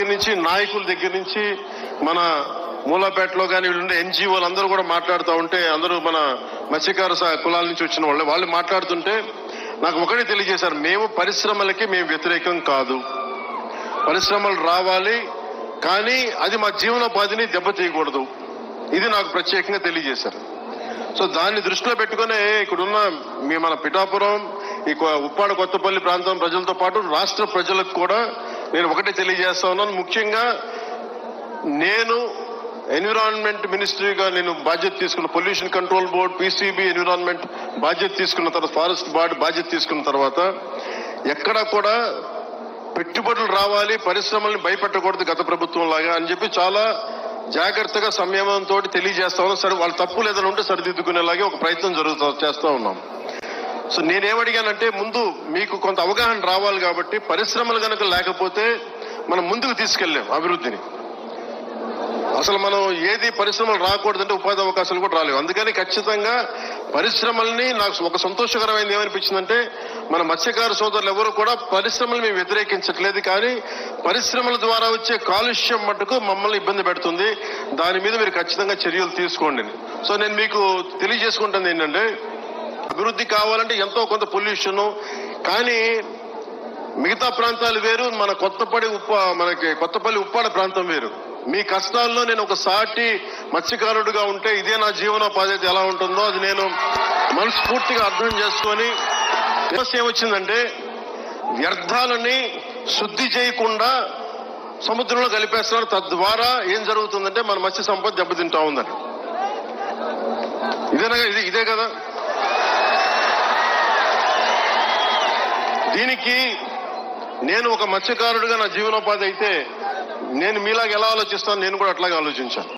దగ్గర నుంచి, నాయకుల దగ్గర నుంచి, మన మూలాపేటలో కానీ వీళ్ళు ఎన్జిఓలు అందరూ కూడా మాట్లాడుతూ ఉంటే, అందరూ మన మత్స్యకార కులాల నుంచి వచ్చిన వాళ్ళు మాట్లాడుతుంటే నాకు ఒకటే తెలియజేశారు, మేము పరిశ్రమలకి మేము వ్యతిరేకం కాదు, పరిశ్రమలు రావాలి కానీ అది మా జీవనోపాధిని దెబ్బతీయకూడదు, ఇది నాకు ప్రత్యేకంగా తెలియజేశారు. సో దాన్ని దృష్టిలో పెట్టుకునే ఇక్కడున్న మన పిఠాపురం, ఈ ఉప్పాడ కొత్తపల్లి ప్రాంతం ప్రజలతో పాటు రాష్ట్ర ప్రజలకు కూడా నేను ఒకటే తెలియజేస్తా ఉన్నాను. ముఖ్యంగా నేను ఎన్విరాన్మెంట్ మినిస్ట్రీగా నేను బాధ్యత తీసుకున్న, pollution control board, PCB, environment బాధ్యత తీసుకున్న తర్వాత, ఫారెస్ట్ బార్డ్ బాధ్యత తీసుకున్న తర్వాత ఎక్కడా కూడా పెట్టుబడులు రావాలి, పరిశ్రమల్ని భయపెట్టకూడదు గత ప్రభుత్వం లాగా అని చెప్పి చాలా జాగ్రత్తగా సంయమనంతో తెలియజేస్తా ఉన్నాం. సరే, వాళ్ళ తప్పులు ఏదైనా ఉంటే సరిదిద్దుకునేలాగే ఒక ప్రయత్నం చేస్తా ఉన్నాం. సో నేనేమడిగానంటే, ముందు మీకు కొంత అవగాహన రావాలి కాబట్టి పరిశ్రమలు కనుక లేకపోతే మనం ముందుకు తీసుకెళ్ళాం అభివృద్ధిని. అసలు మనం ఏది పరిశ్రమలు రాకూడదంటే ఉపాధి అవకాశాలు కూడా రాలేవు. అందుకని ఖచ్చితంగా పరిశ్రమల్ని, నాకు ఒక సంతోషకరమైనది ఏమనిపించిందంటే, మన మత్స్యకార సోదరులు ఎవరు కూడా పరిశ్రమలు మేము వ్యతిరేకించట్లేదు, కానీ పరిశ్రమల ద్వారా వచ్చే కాలుష్యం మట్టుకు మమ్మల్ని ఇబ్బంది పెడుతుంది, దాని మీద మీరు ఖచ్చితంగా చర్యలు తీసుకోండి. సో నేను మీకు తెలియజేసుకుంటుంది ఏంటంటే, అభివృద్ధి కావాలంటే ఎంతో కొంత పొల్యూషన్, కానీ మిగతా ప్రాంతాలు వేరు, మనకి కొత్తపల్లి ఉప్పాడ ప్రాంతం వేరు. మీ కష్టాల్లో నేను ఒక సాటి మత్స్యకారుడిగా ఉంటే ఇదే నా జీవనోపాధి ఎలా ఉంటుందో అది నేను మనస్ఫూర్తిగా అర్థం చేసుకొని, సమస్య ఏమొచ్చిందంటే వ్యర్థాలని శుద్ధి చేయకుండా సముద్రంలో కలిపేస్తున్నారు. తద్వారా ఏం జరుగుతుందంటే మన మత్స్య సంపద దెబ్బతింటా ఉందని. ఇదే కదా. దీనికి నేను ఒక మత్స్యకారుడిగా నా జీవనోపాధి అయితే నేను మీలాగా ఎలా ఆలోచిస్తాను, నేను కూడా అట్లాగే ఆలోచించాను.